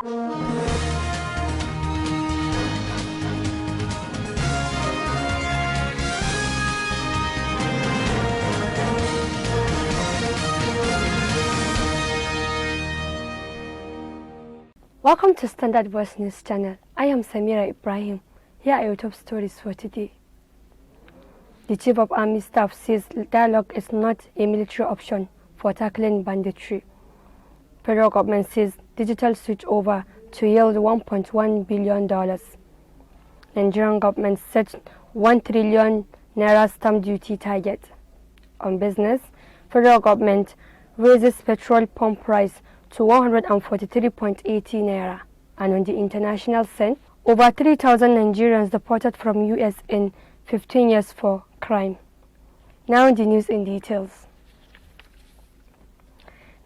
Welcome to Standard Voice News Channel. I am Samira Ibrahim. Here are your top stories for today. The Chief of Army Staff says dialogue is not a military option for tackling banditry. Federal government says digital switch over to yield $1.1 billion. Nigerian government sets 1 trillion naira stamp duty target. On business, federal government raises petrol pump price to 143.80 naira. And on the international scene, over 3,000 Nigerians deported from US in 15 years for crime. Now the news in details.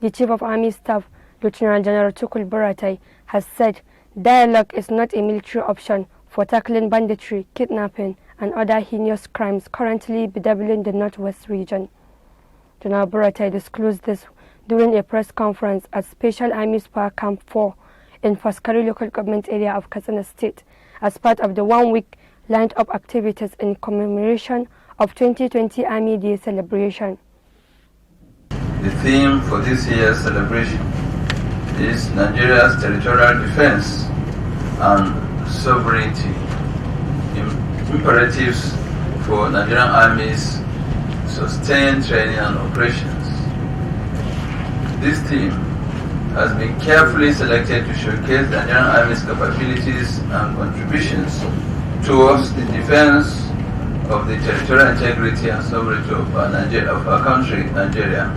The Chief of Army Staff, Lieutenant General Tukul Buratai, has said dialogue is not a military option for tackling banditry, kidnapping, and other heinous crimes currently bedeviling the Northwest region. General Buratai disclosed this during a press conference at Special Army Spar Camp 4 in Faskari local government area of Katsina State as part of the one-week lined-up activities in commemoration of 2020 Army Day celebration. The theme for this year's celebration is Nigeria's territorial defense and sovereignty, imperatives for Nigerian Army's sustained training and operations. This theme has been carefully selected to showcase the Nigerian Army's capabilities and contributions towards the defense of the territorial integrity and sovereignty of our country, Nigeria.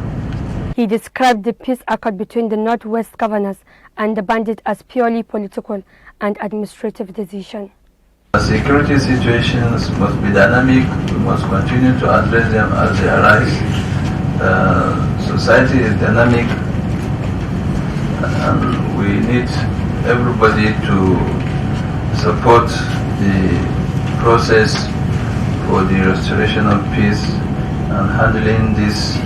He described the peace accord between the Northwest governors and the bandits as purely political and administrative decision. The security situations must be dynamic. We must continue to address them as they arise. Society is dynamic, and we need everybody to support the process for the restoration of peace and handling this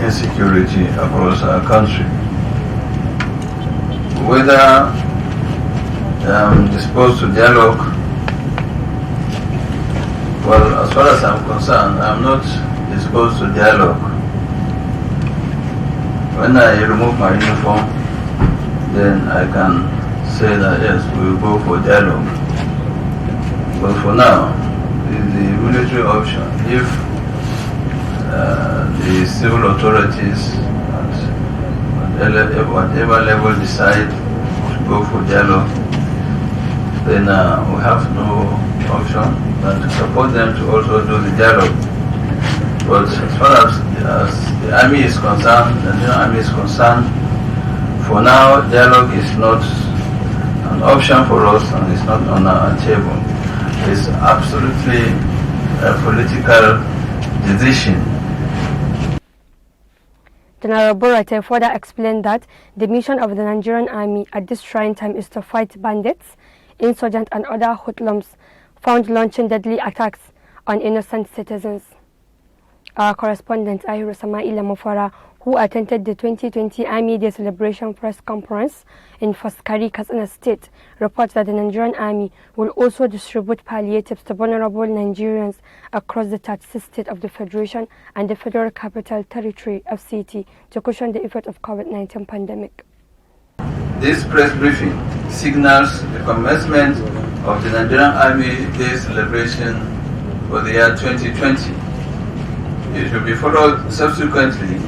insecurity across our country. Whether disposed to dialogue, well, as far as I'm concerned, I'm not disposed to dialogue. When I remove my uniform, then I can say that yes, we will go for dialogue. But for now, it's the military option. If the civil authorities at whatever level decide to go for dialogue, then we have no option than to support them to also do the dialogue. But as far as the army is concerned, the Nigerian army is concerned, for now dialogue is not an option for us and it's not on our table. It's absolutely a political decision. General Buratai further explained that the mission of the Nigerian army at this trying time is to fight bandits, insurgents and other hoodlums found launching deadly attacks on innocent citizens. Our correspondent Ahiru Samaila Mufara, who attended the 2020 Army Day celebration press conference in Faskari, Katsina State, reports that the Nigerian Army will also distribute palliatives to vulnerable Nigerians across the 36 states of the Federation and the Federal Capital Territory, FCT, to cushion the effect of COVID-19 pandemic. This press briefing signals the commencement of the Nigerian Army Day celebration for the year 2020. It will be followed subsequently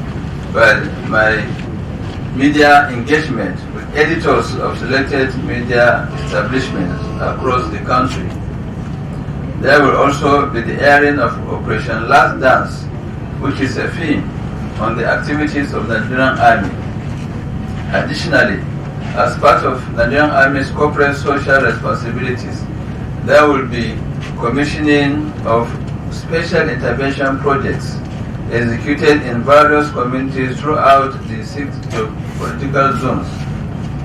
by my media engagement with editors of selected media establishments across the country. There will also be the airing of Operation Last Dance, which is a film on the activities of the Nigerian Army. Additionally, as part of Nigerian Army's corporate social responsibilities, there will be commissioning of special intervention projects executed in various communities throughout the 6 political zones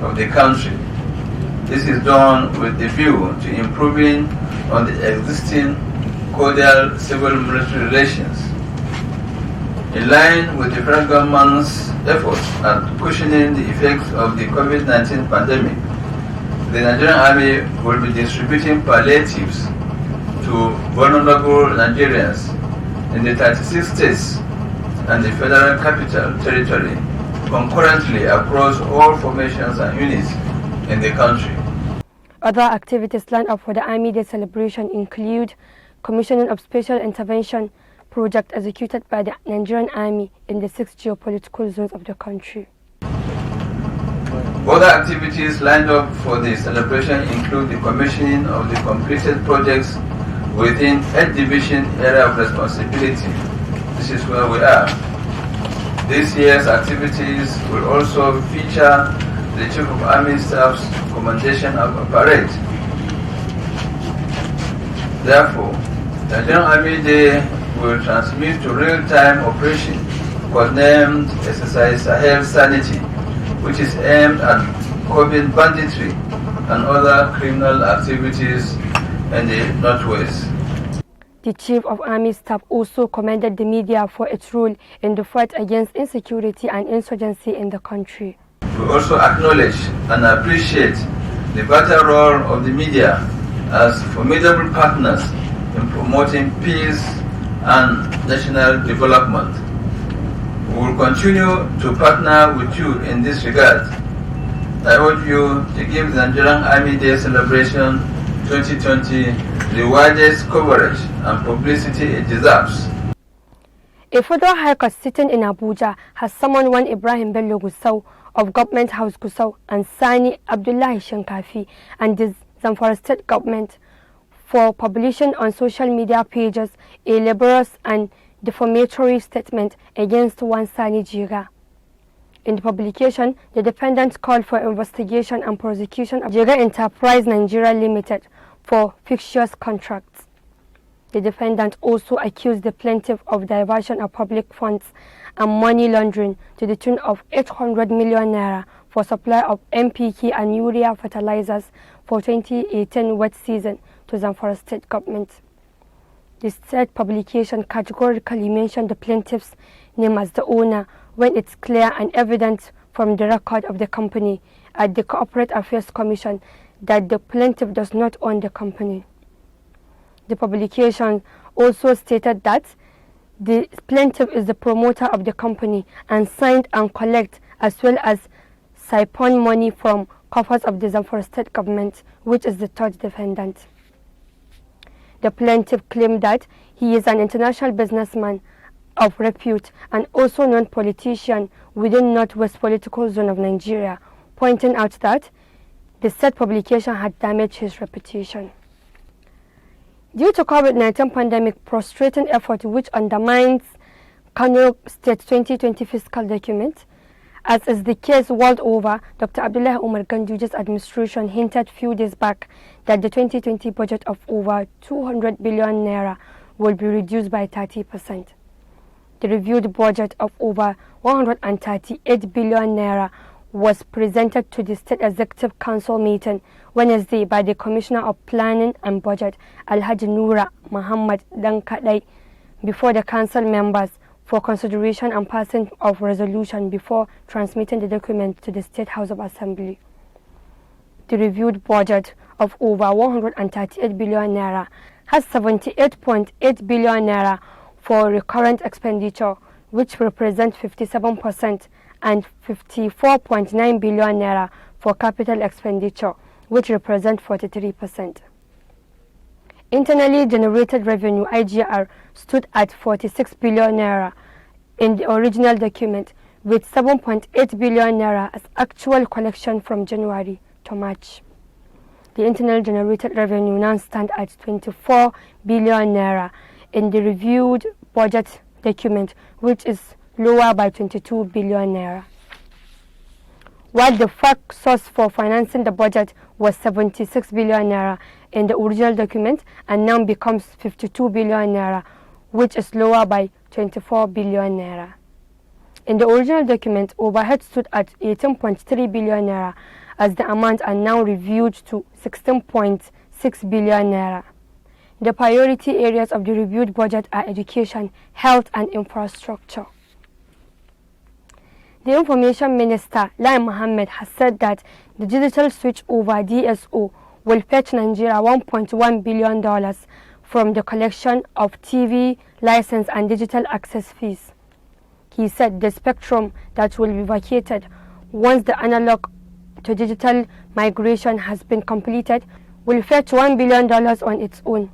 of the country. This is done with the view to improving on the existing cordial civil-military relations. In line with the federal government's efforts at cushioning the effects of the COVID-19 pandemic, the Nigerian Army will be distributing palliatives to vulnerable Nigerians in the 36 states and the Federal Capital Territory concurrently across all formations and units in the country. Other activities lined up for the Army Day celebration include commissioning of special intervention project executed by the Nigerian Army in the 6 geopolitical zones of the country. Other activities lined up for the celebration include the commissioning of the completed projects within 8 division area of responsibility. This is where we are. This year's activities will also feature the Chief of Army Staff's commendation of a parade. Therefore, the Nigerian Army Day will transmit to real-time operation codenamed Exercise Sahel Sanity, which is aimed at curbing banditry and other criminal activities in the Northwest. The Chief of Army Staff also commended the media for its role in the fight against insecurity and insurgency in the country. We also acknowledge and appreciate the vital role of the media as formidable partners in promoting peace and national development. We will continue to partner with you in this regard. I urge you to give the Nigerian Army Day celebration 2020 the widest coverage and publicity it deserves. A federal high court sitting in Abuja has summoned one Ibrahim Bello Gusau of Government House Gusau and Sani Abdullahi Shinkafi and the Zamfara State Government for publishing on social media pages a libelous and defamatory statement against one Sani Jiga. In the publication, the defendant called for investigation and prosecution of Jiga Enterprise Nigeria Limited for fictitious contracts. The defendant also accused the plaintiff of diversion of public funds and money laundering to the tune of 800 million naira for supply of NPK and urea fertilizers for 2018 wet season to Zamfara State Government. The state publication categorically mentioned the plaintiff's name as the owner when it's clear and evident from the record of the company at the Corporate Affairs Commission that the plaintiff does not own the company. The publication also stated that the plaintiff is the promoter of the company and signed and collect as well as siphon money from coffers of the Zamfara State Government, which is the third defendant. The plaintiff claimed that he is an international businessman of repute and also non-politician within Northwest political zone of Nigeria, pointing out that the said publication had damaged his reputation. Due to COVID-19 pandemic prostrating effort which undermines Kano State 2020 fiscal document, as is the case world over, Dr. Abdullah Umar Ganduja's administration hinted few days back that the 2020 budget of over 200 billion naira will be reduced by 30%. The reviewed budget of over 138 billion naira was presented to the State Executive Council meeting Wednesday by the Commissioner of Planning and Budget, Alhaji Noura Muhammad Dankadai, before the Council members for consideration and passing of resolution before transmitting the document to the State House of Assembly. The reviewed budget of over 138 billion naira has 78.8 billion naira for recurrent expenditure, which represents 57%, and 54.9 billion naira for capital expenditure, which represents 43%. Internally generated revenue (IGR) stood at 46 billion naira in the original document, with 7.8 billion naira as actual collection from January to March. The internal generated revenue now stands at 24 billion naira in the reviewed budget document, which is lower by 22 billion naira. While the fact source for financing the budget was 76 billion naira in the original document and now becomes 52 billion naira, which is lower by 24 billion naira. In the original document, overhead stood at 18.3 billion naira as the amount are now reviewed to 16.6 billion naira. The priority areas of the reviewed budget are education, health and infrastructure. The Information Minister, Lai Mohammed, has said that the digital switch over DSO will fetch Nigeria $1.1 billion from the collection of TV license and digital access fees. He said the spectrum that will be vacated once the analog to digital migration has been completed will fetch $1 billion on its own.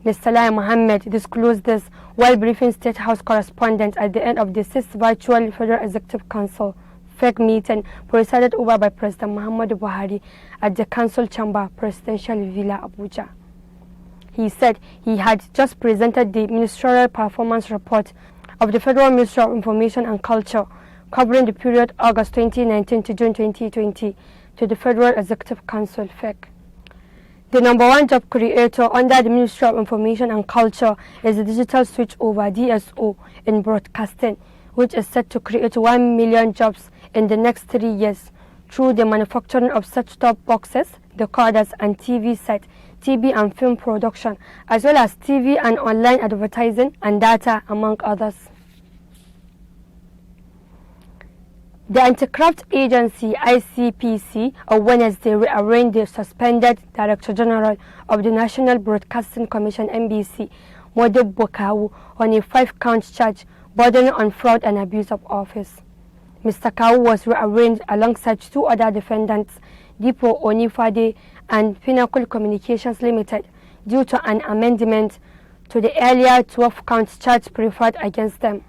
Mr. Lai Mohammed disclosed this while briefing State House correspondents at the end of the 6th virtual Federal Executive Council FEC meeting presided over by President Muhammadu Buhari at the Council Chamber, Presidential Villa, Abuja. He said he had just presented the ministerial performance report of the Federal Ministry of Information and Culture covering the period August 2019 to June 2020 to the Federal Executive Council FEC. The number one job creator under the Ministry of Information and Culture is the digital switch over DSO in broadcasting, which is set to create 1 million jobs in the next 3 years through the manufacturing of set-top boxes, decoders and TV sets, TV and film production, as well as TV and online advertising and data, among others. The Anti-Graft Agency (ICPC) on Wednesday rearranged the suspended Director General of the National Broadcasting Commission (NBC), Modibo Kawu, on a 5-count charge bordering on fraud and abuse of office. Mr. Kawu was rearranged alongside 2 other defendants, Dipo Onifade and Pinnacle Communications Limited, due to an amendment to the earlier 12-count charge preferred against them.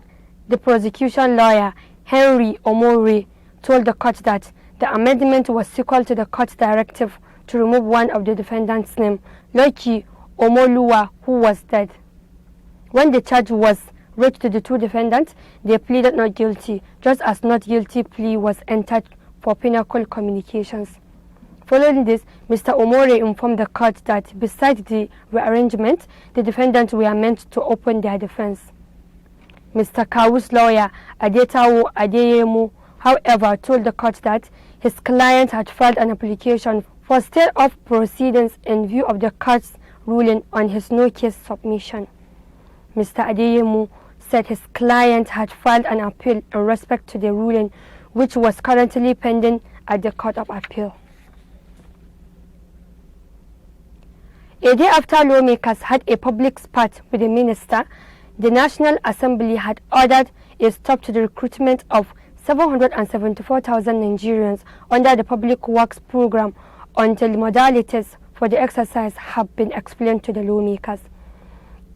The prosecution lawyer, Henry Omori, told the court that the amendment was sequel to the court's directive to remove one of the defendants' name, Loki Omoluwa, who was dead. When the charge was read to the 2 defendants, they pleaded not guilty, just as not guilty plea was entered for Pinnacle Communications. Following this, Mr. Omori informed the court that besides the rearrangement, the defendants were meant to open their defense. Mr. Kawu's lawyer, Adetawo Adeyemu, however, told the court that his client had filed an application for stay of proceedings in view of the court's ruling on his no-case submission. Mr. Adeyemu said his client had filed an appeal in respect to the ruling, which was currently pending at the Court of Appeal. A day after lawmakers had a public spat with the minister, the National Assembly had ordered a stop to the recruitment of 774,000 Nigerians under the Public Works Program until modalities for the exercise have been explained to the lawmakers.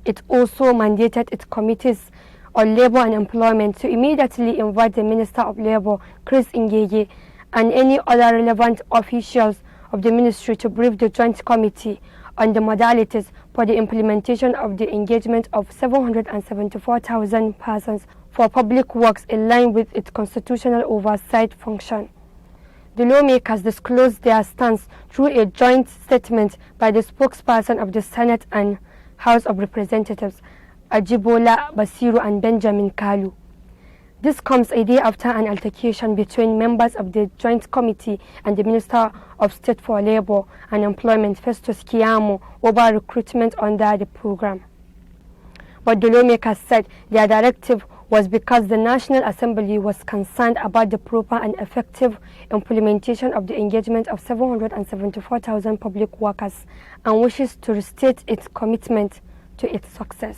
It also mandated its committees on Labour and Employment to immediately invite the Minister of Labour, Chris Ngege, and any other relevant officials of the ministry to brief the Joint Committee on the modalities for the implementation of the engagement of 774,000 persons for public works in line with its constitutional oversight function. The lawmakers disclosed their stance through a joint statement by the spokesperson of the Senate and House of Representatives, Ajibola Basiru and Benjamin Kalu. This comes a day after an altercation between members of the Joint Committee and the Minister of State for Labour and Employment, Festus Keyamo, over recruitment under the program. But the lawmakers said their directive was because the National Assembly was concerned about the proper and effective implementation of the engagement of 774,000 public workers and wishes to restate its commitment to its success.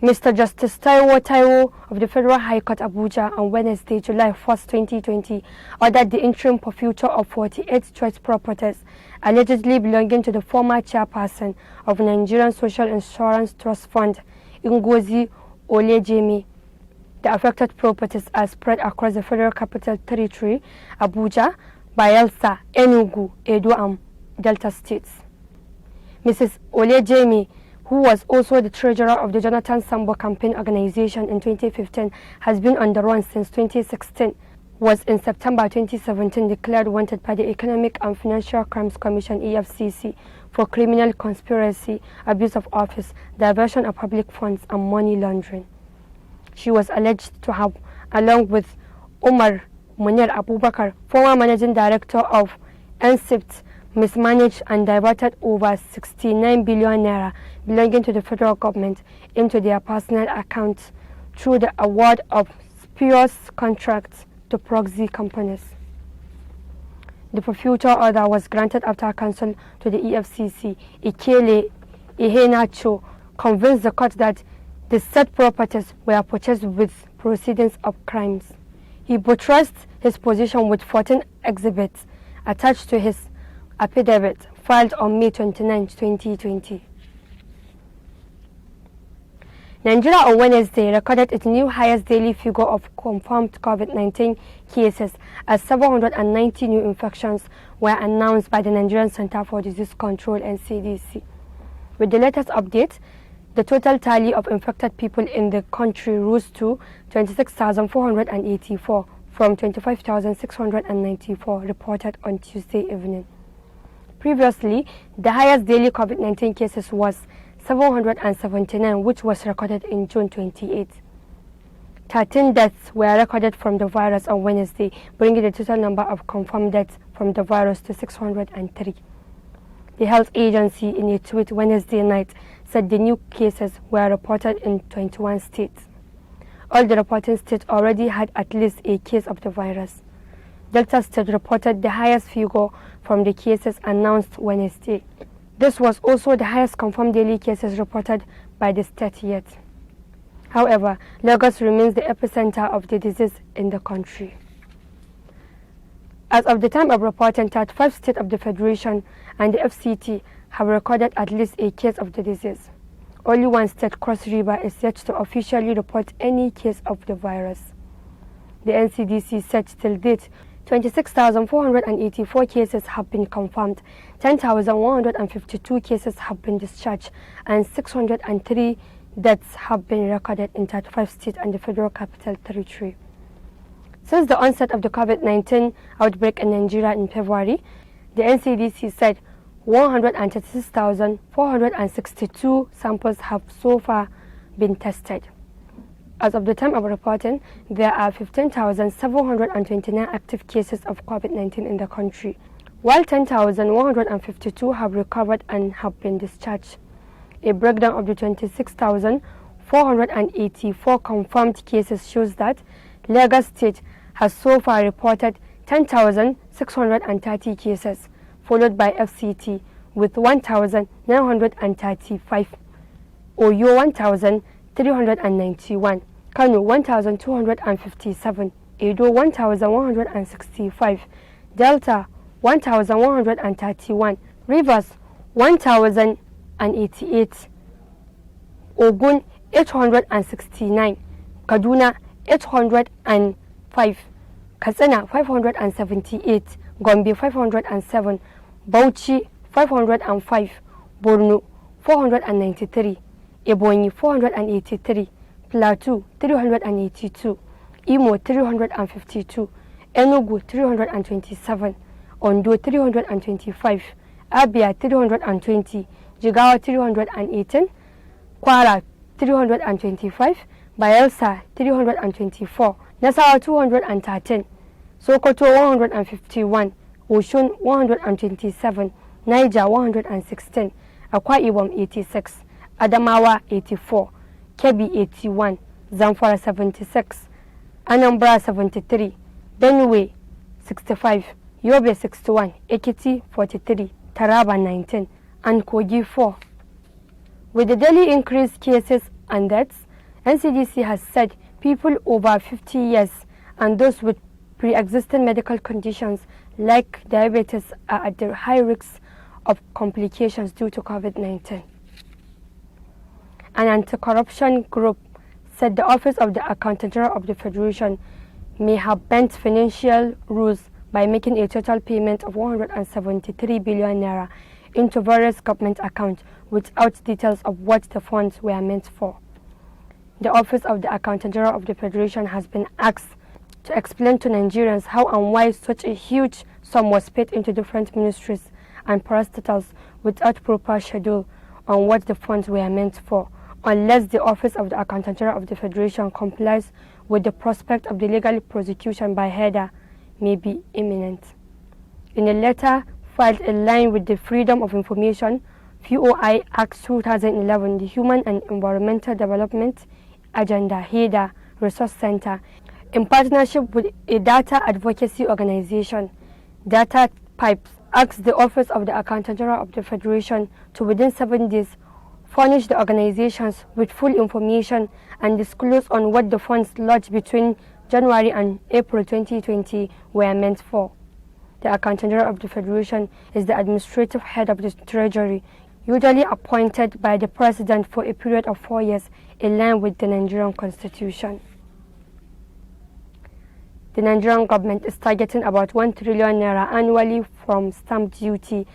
Mr. Justice Taiwo of the Federal High Court Abuja on Wednesday, July 1, 2020, ordered the interim forfeiture of 48 choice properties allegedly belonging to the former chairperson of Nigerian Social Insurance Trust Fund, Ngozi Olejemi. The affected properties are spread across the Federal Capital Territory, Abuja, Bayelsa, Enugu, Edo, and Delta States. Mrs. Olejemi, who was also the treasurer of the Jonathan Sambo Campaign Organization in 2015, has been on the run since 2016, was in September 2017 declared wanted by the Economic and Financial Crimes Commission (EFCC) for criminal conspiracy, abuse of office, diversion of public funds, and money laundering. She was alleged to have, along with Umar Munir Abubakar, former managing director of NSIPT, mismanaged and diverted over 69 billion naira belonging to the federal government into their personal accounts through the award of spurious contracts to proxy companies. The forfeiture order was granted after counsel to the EFCC, Ikele Iheanacho, convinced the court that the said properties were purchased with proceedings of crimes. He buttressed his position with 14 exhibits attached to his affidavit filed on May 29, 2020. Nigeria on Wednesday recorded its new highest daily figure of confirmed COVID-19 cases as 790 new infections were announced by the Nigerian Center for Disease Control (NCDC). With the latest update, the total tally of infected people in the country rose to 26,484 from 25,694 reported on Tuesday evening. Previously, the highest daily COVID-19 cases was 779, which was recorded in June 28. 13 deaths were recorded from the virus on Wednesday, bringing the total number of confirmed deaths from the virus to 603. The health agency, in a tweet Wednesday night, said the new cases were reported in 21 states. All the reporting states already had at least a case of the virus. Delta State reported the highest figure from the cases announced Wednesday. This was also the highest confirmed daily cases reported by the state yet. However, Lagos remains the epicenter of the disease in the country. As of the time of reporting, 35 states of the Federation and the FCT have recorded at least a case of the disease. Only one state, Cross River, is yet to officially report any case of the virus. The NCDC said till date, 26,484 cases have been confirmed, 10,152 cases have been discharged, and 603 deaths have been recorded in 35 states and the Federal Capital Territory. Since the onset of the COVID-19 outbreak in Nigeria in February, the NCDC said 136,462 samples have so far been tested. As of the time of reporting, there are 15,729 active cases of COVID-19 in the country, while 10,152 have recovered and have been discharged. A breakdown of the 26,484 confirmed cases shows that Lagos State has so far reported 10,630 cases, followed by FCT with 1,935, Oyo 1,391, Kano 1,257, Edo 1,165, Delta 1,131, Rivers 1,088, Ogun 869, Kaduna 805, Katsina 578, Gombe 507, Bauchi 505, Borno 493, Ebonyi 483, Plateau 382, Imo 352, Enugu 327, Ondo 325, Abia 320, Jigawa 318, Kwara 325, Bayelsa 324, Nasarawa 213, Sokoto 151, Osun 127, Niger 116, Akwa Ibom 86, Adamawa 84, Kebbi 81, Zamfara 76, Anambra 73, Benue 65, Yobe 61, Ekiti 43, Taraba 19, and Kogi 4. With the daily increased cases and deaths, NCDC has said people over 50 years and those with pre-existing medical conditions like diabetes are at the high risk of complications due to COVID-19. An anti-corruption group said the Office of the Accountant General of the Federation may have bent financial rules by making a total payment of 173 billion naira into various government accounts without details of what the funds were meant for. The Office of the Accountant General of the Federation has been asked to explain to Nigerians how and why such a huge sum was paid into different ministries and parastatals without proper schedule on what the funds were meant for, unless the Office of the Accountant General of the Federation complies with the prospect of the legal prosecution by header may be imminent. In a letter filed in line with the Freedom of Information (FOI) Act 2011, the Human and Environmental Development Agenda HEDA Resource Center in partnership with a data advocacy organization, Data Pipes, asked the Office of the Accountant General of the Federation to within 7 days furnish the organizations with full information and disclose on what the funds lodged between January and April 2020 were meant for. The Accountant General of the Federation is the administrative head of the Treasury, usually appointed by the President for a period of 4 years in line with the Nigerian Constitution. The Nigerian government is targeting about 1 trillion naira annually from stamp duty,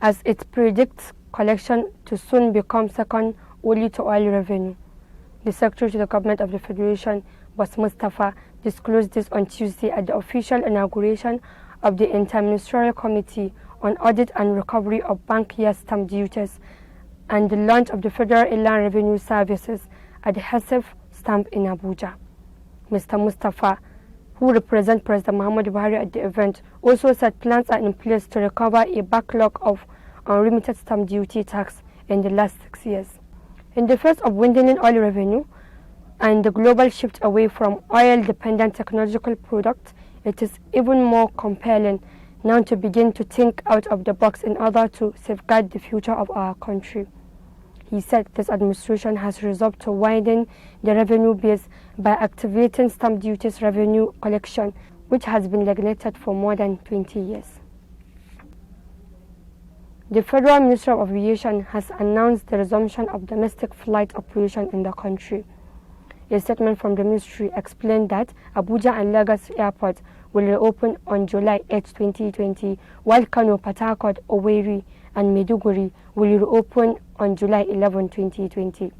as it predicts collection to soon become second only to oil revenue. The Secretary to the Government of the Federation, Svtv, disclosed this on Tuesday at the official inauguration of the Interministerial Committee on Audit and Recovery of Bank Year Stamp Duties and the launch of the Federal Inland Revenue Services at the HESF stamp in Abuja. Mr. Mustafa, who represents President Muhammadu Buhari at the event, also said plans are in place to recover a backlog of unremitted stamp duty tax in the last 6 years. In the face of dwindling oil revenue and the global shift away from oil-dependent technological products, it is even more compelling now to begin to think out of the box in order to safeguard the future of our country. He said this administration has resolved to widen the revenue base by activating stamp duties revenue collection, which has been neglected for more than 20 years. The Federal Ministry of Aviation has announced the resumption of domestic flight operation in the country. A statement from the ministry explained that Abuja and Lagos airports will reopen on July 8, 2020, while Kano, Port Harcourt, Owerri, and Maiduguri will reopen on July 11, 2020.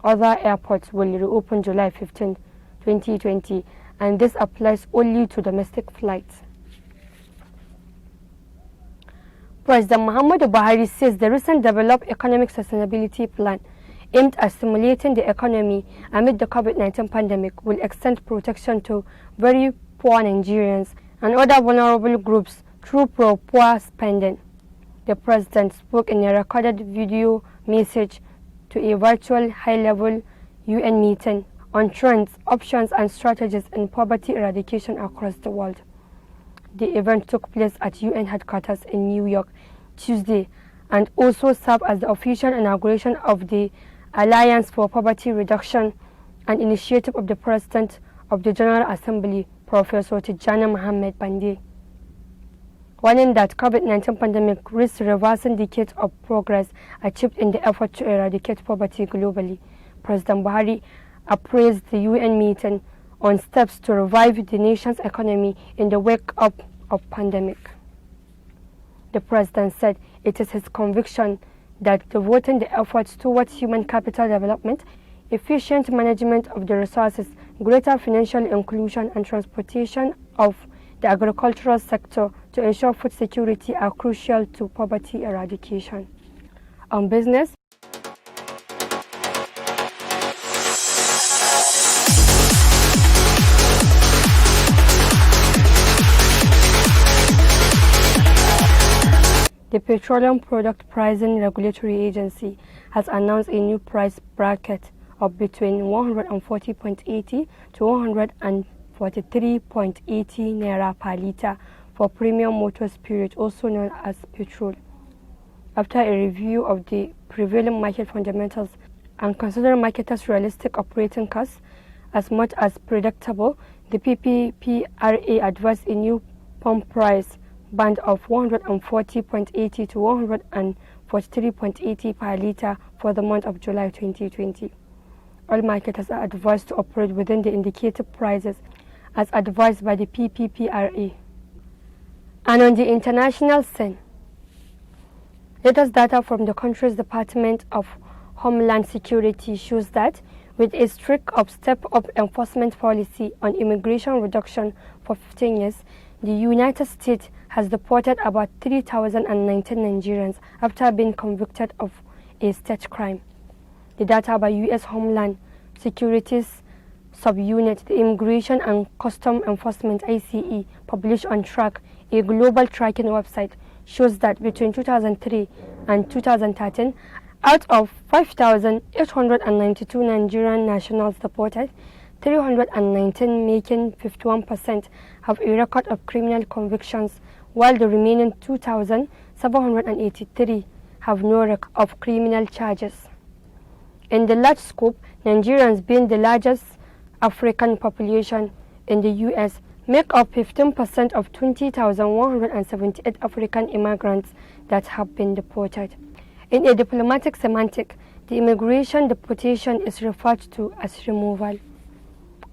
Other airports will reopen July 15, 2020, and this applies only to domestic flights. President Muhammadu Buhari says the recent developed economic sustainability plan aimed at stimulating the economy amid the COVID-19 pandemic will extend protection to very poor Nigerians and other vulnerable groups through pro-poor spending. The president spoke in a recorded video message to a virtual high-level UN meeting on trends, options and strategies in poverty eradication across the world. The event took place at UN headquarters in New York Tuesday and also served as the official inauguration of the Alliance for Poverty Reduction, an initiative of the President of the General Assembly, Professor Tijjani Mohammed Bande. Warning that COVID-19 pandemic risks reversing decades of progress achieved in the effort to eradicate poverty globally, President Buhari appraised the UN meeting on steps to revive the nation's economy in the wake of pandemic. The president said it is his conviction that devoting the efforts towards human capital development, efficient management of the resources, greater financial inclusion and transportation of the agricultural sector to ensure food security are crucial to poverty eradication. On business, the Petroleum Product Pricing Regulatory Agency has announced a new price bracket of between 140.80 to 143.80 naira per litre for premium motor spirit, also known as petrol. After a review of the prevailing market fundamentals and considering marketers' realistic operating costs as much as predictable, the PPPRA advised a new pump price band of 140.80 to 143.80 per litre for the month of July 2020. All marketers are advised to operate within the indicated prices as advised by the PPPRA. And on the international scene, latest data from the country's Department of Homeland Security shows that with a streak of step-up enforcement policy on immigration reduction for 15 years, the United States has deported about 3,019 Nigerians after being convicted of a state crime. The data by U.S. Homeland Security's subunit, the Immigration and Custom Enforcement ICE, published on Track, a global tracking website, shows that between 2003 and 2013, Out of 5,892 Nigerian nationals deported, 319, making 51%, have a record of criminal convictions, while the remaining 2,783 have no record of criminal charges. In the large scope, Nigerians, being the largest African population in the U.S., make up 15% of 20,178 African immigrants that have been deported. In a diplomatic semantic, the immigration deportation is referred to as removal.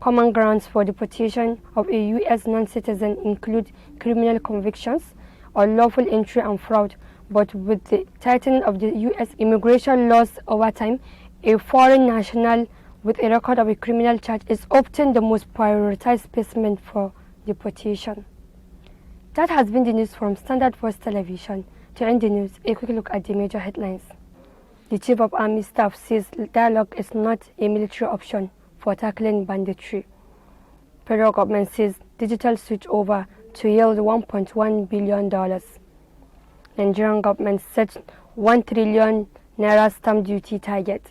Common grounds for deportation of a U.S. non-citizen include criminal convictions, unlawful entry and fraud, but with the tightening of the U.S. immigration laws over time, a foreign national with a record of a criminal charge is often the most prioritized specimen for deportation. That has been the news from Standard Voice Television. To end the news, a quick look at the major headlines. The Chief of Army Staff says dialogue is not a military option for tackling banditry. Federal government says digital switch over to yield $1.1 billion. Nigerian government sets 1 trillion naira stamp duty target.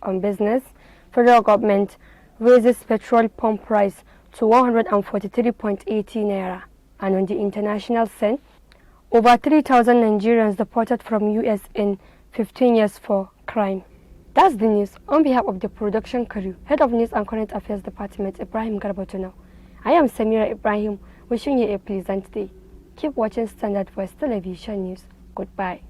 On business, federal government raises petrol pump price to 143.80 naira. And on the international scene, over 3,000 Nigerians deported from US in 15 years for crime. That's the news. On behalf of the production crew, Head of News and Current Affairs Department, Ibrahim Garbatuna, I am Samira Ibrahim, wishing you a pleasant day. Keep watching Standard Voice Television News. Goodbye.